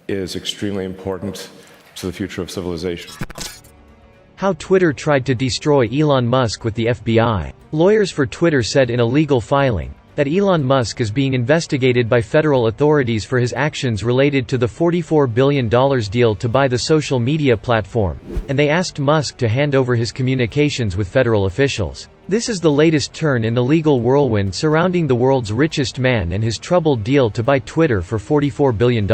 is extremely important to the future of civilization. How Twitter tried to destroy Elon Musk with the FBI. Lawyers for Twitter said in a legal filing that Elon Musk is being investigated by federal authorities for his actions related to the $44 billion deal to buy the social media platform, and they asked Musk to hand over his communications with federal officials. This is the latest turn in the legal whirlwind surrounding the world's richest man and his troubled deal to buy Twitter for $44 billion.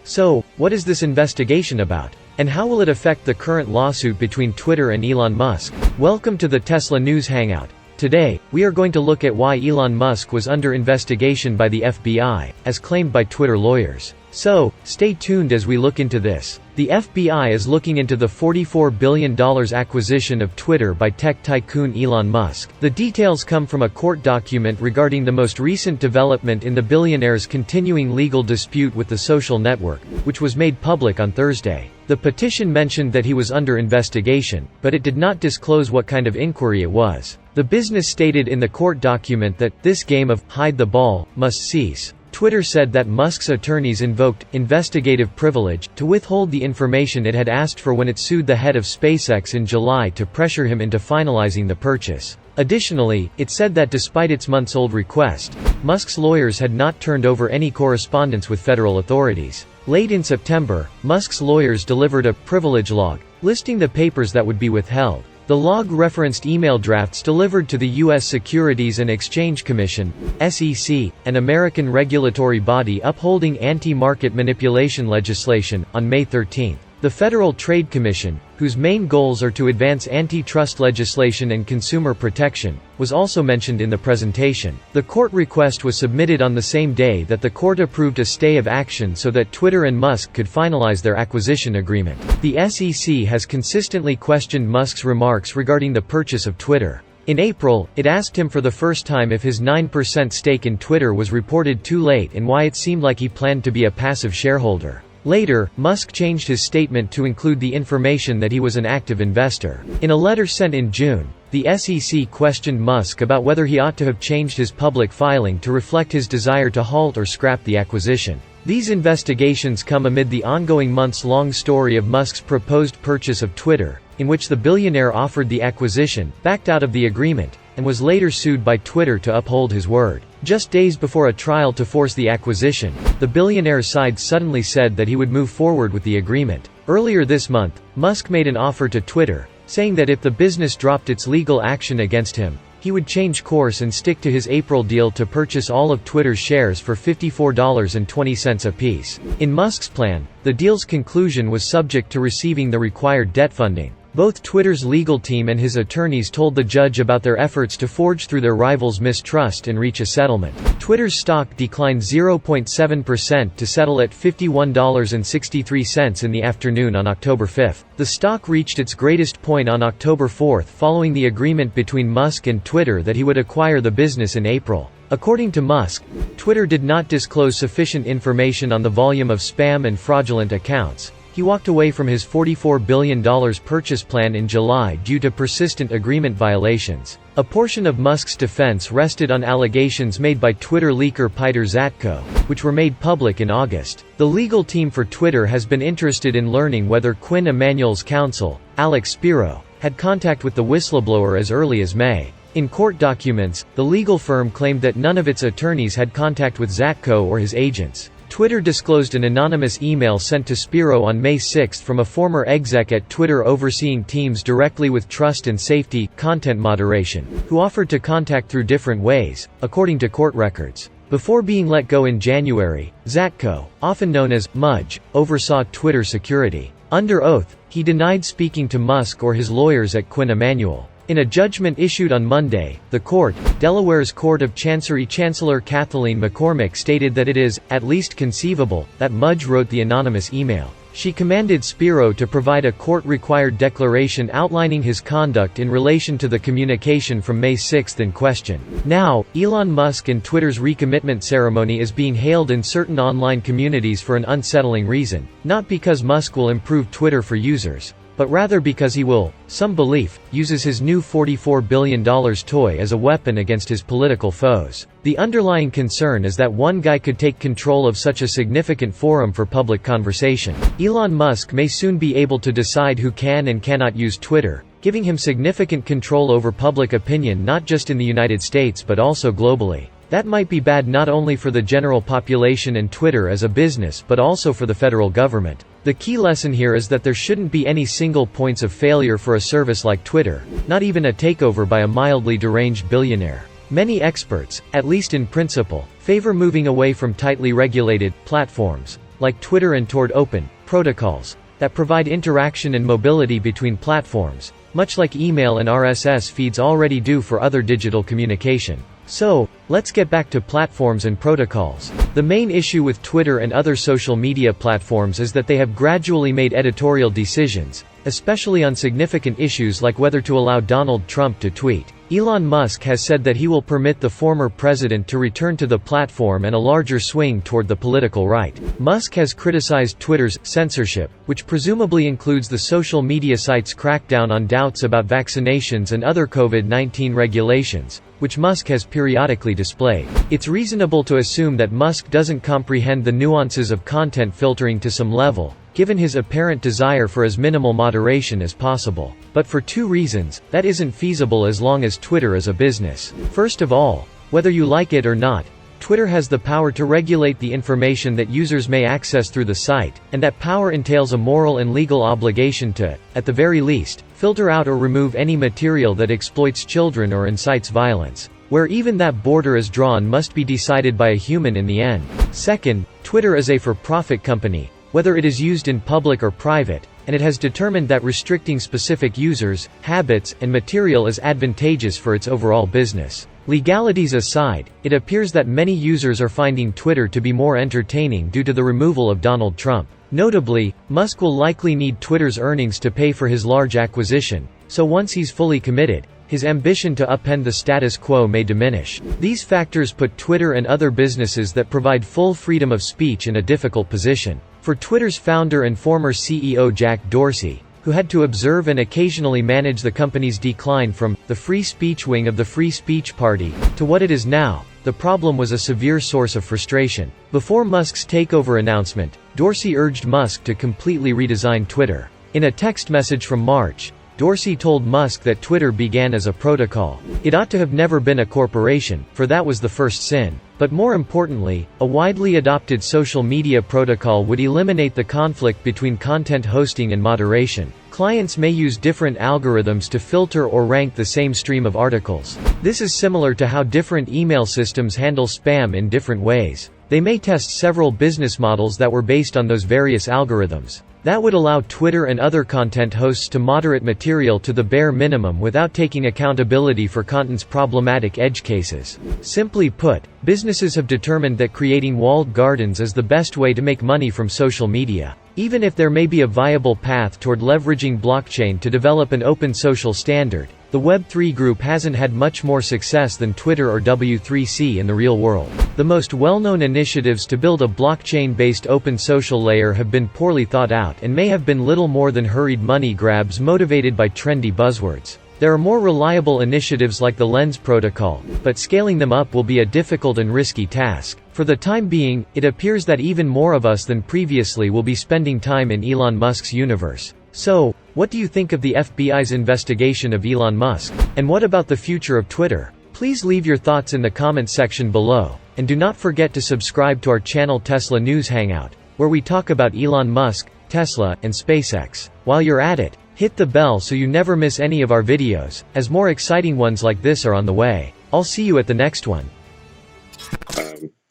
So, what is this investigation about? And how will it affect the current lawsuit between Twitter and Elon Musk? Welcome to the Tesla News Hangout. Today, we are going to look at why Elon Musk was under investigation by the FBI, as claimed by Twitter lawyers. So, stay tuned as we look into this. The FBI is looking into the $44 billion acquisition of Twitter by tech tycoon Elon Musk. The details come from a court document regarding the most recent development in the billionaire's continuing legal dispute with the social network, which was made public on Thursday. The petition mentioned that he was under investigation, but it did not disclose what kind of inquiry it was. The business stated in the court document that, "This game of hide the ball must cease." Twitter said that Musk's attorneys invoked investigative privilege to withhold the information it had asked for when it sued the head of SpaceX in July to pressure him into finalizing the purchase. Additionally, it said that despite its months-old request, Musk's lawyers had not turned over any correspondence with federal authorities. Late in September, Musk's lawyers delivered a privilege log, listing the papers that would be withheld. The log referenced email drafts delivered to the U.S. Securities and Exchange Commission, SEC, an American regulatory body upholding anti-market manipulation legislation, on May 13. The Federal Trade Commission, whose main goals are to advance antitrust legislation and consumer protection, was also mentioned in the presentation. The court request was submitted on the same day that the court approved a stay of action so that Twitter and Musk could finalize their acquisition agreement. The SEC has consistently questioned Musk's remarks regarding the purchase of Twitter. In April, it asked him for the first time if his 9% stake in Twitter was reported too late and why it seemed like he planned to be a passive shareholder. Later, Musk changed his statement to include the information that he was an active investor. In a letter sent in June, the SEC questioned Musk about whether he ought to have changed his public filing to reflect his desire to halt or scrap the acquisition. These investigations come amid the ongoing months-long story of Musk's proposed purchase of Twitter, in which the billionaire offered the acquisition, backed out of the agreement, and was later sued by Twitter to uphold his word. Just days before a trial to force the acquisition, the billionaire's side suddenly said that he would move forward with the agreement. Earlier this month, Musk made an offer to Twitter, saying that if the business dropped its legal action against him, he would change course and stick to his April deal to purchase all of Twitter's shares for $54.20 apiece. In Musk's plan, the deal's conclusion was subject to receiving the required debt funding. Both Twitter's legal team and his attorneys told the judge about their efforts to forge through their rivals' mistrust and reach a settlement. Twitter's stock declined 0.7% to settle at $51.63 in the afternoon on October 5. The stock reached its greatest point on October 4 following the agreement between Musk and Twitter that he would acquire the business in April. According to Musk, Twitter did not disclose sufficient information on the volume of spam and fraudulent accounts. He walked away from his $44 billion purchase plan in July due to persistent agreement violations. A portion of Musk's defense rested on allegations made by Twitter leaker Peter Zatko, which were made public in August. The legal team for Twitter has been interested in learning whether Quinn Emanuel's counsel, Alex Spiro, had contact with the whistleblower as early as May. In court documents, the legal firm claimed that none of its attorneys had contact with Zatko or his agents. Twitter disclosed an anonymous email sent to Spiro on May 6 from a former exec at Twitter overseeing teams directly with trust and safety, content moderation, who offered to contact through different ways, according to court records. Before being let go in January, Zatko, often known as Mudge, oversaw Twitter security. Under oath, he denied speaking to Musk or his lawyers at Quinn Emanuel. In a judgment issued on Monday, the court, Delaware's Court of Chancery Chancellor Kathleen McCormick stated that it is, at least conceivable, that Mudge wrote the anonymous email. She commanded Spiro to provide a court-required declaration outlining his conduct in relation to the communication from May 6 in question. Now, Elon Musk and Twitter's recommitment ceremony is being hailed in certain online communities for an unsettling reason, not because Musk will improve Twitter for users, but rather because he will, some belief, uses his new $44 billion toy as a weapon against his political foes. The underlying concern is that one guy could take control of such a significant forum for public conversation. Elon Musk may soon be able to decide who can and cannot use Twitter, giving him significant control over public opinion not just in the United States but also globally. That might be bad not only for the general population and Twitter as a business but also for the federal government. The key lesson here is that there shouldn't be any single points of failure for a service like Twitter, not even a takeover by a mildly deranged billionaire. Many experts, at least in principle, favor moving away from tightly regulated platforms like Twitter and toward open protocols that provide interaction and mobility between platforms, much like email and RSS feeds already do for other digital communication. So, let's get back to platforms and protocols. The main issue with Twitter and other social media platforms is that they have gradually made editorial decisions, especially on significant issues like whether to allow Donald Trump to tweet. Elon Musk has said that he will permit the former president to return to the platform and a larger swing toward the political right. Musk has criticized Twitter's censorship, which presumably includes the social media site's crackdown on doubts about vaccinations and other COVID-19 regulations, which Musk has periodically displayed. It's reasonable to assume that Musk doesn't comprehend the nuances of content filtering to some level, given his apparent desire for as minimal moderation as possible. But for two reasons, that isn't feasible as long as Twitter is a business. First of all, whether you like it or not, Twitter has the power to regulate the information that users may access through the site, and that power entails a moral and legal obligation to, at the very least, filter out or remove any material that exploits children or incites violence. Where even that border is drawn must be decided by a human in the end. Second, Twitter is a for-profit company, whether it is used in public or private, and it has determined that restricting specific users, habits, and material is advantageous for its overall business. Legalities aside, it appears that many users are finding Twitter to be more entertaining due to the removal of Donald Trump. Notably, Musk will likely need Twitter's earnings to pay for his large acquisition, so once he's fully committed, his ambition to upend the status quo may diminish. These factors put Twitter and other businesses that provide full freedom of speech in a difficult position. For Twitter's founder and former CEO Jack Dorsey, who had to observe and occasionally manage the company's decline from the free speech wing of the Free Speech Party to what it is now, the problem was a severe source of frustration. Before Musk's takeover announcement, Dorsey urged Musk to completely redesign Twitter. In a text message from March, Dorsey told Musk that Twitter began as a protocol. It ought to have never been a corporation, for that was the first sin. But more importantly, a widely adopted social media protocol would eliminate the conflict between content hosting and moderation. Clients may use different algorithms to filter or rank the same stream of articles. This is similar to how different email systems handle spam in different ways. They may test several business models that were based on those various algorithms. That would allow Twitter and other content hosts to moderate material to the bare minimum without taking accountability for content's problematic edge cases. Simply put, businesses have determined that creating walled gardens is the best way to make money from social media. Even if there may be a viable path toward leveraging blockchain to develop an open social standard, the Web3 group hasn't had much more success than Twitter or W3C in the real world. The most well-known initiatives to build a blockchain-based open social layer have been poorly thought out and may have been little more than hurried money grabs motivated by trendy buzzwords. There are more reliable initiatives like the Lens protocol, but scaling them up will be a difficult and risky task. For the time being, it appears that even more of us than previously will be spending time in Elon Musk's universe. So, what do you think of the FBI's investigation of Elon Musk? And what about the future of Twitter? Please leave your thoughts in the comments section below, and do not forget to subscribe to our channel Tesla News Hangout, where we talk about Elon Musk, Tesla, and SpaceX. While you're at it, hit the bell so you never miss any of our videos, as more exciting ones like this are on the way. I'll see you at the next one.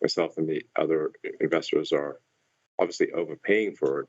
Myself and the other investors are obviously overpaying for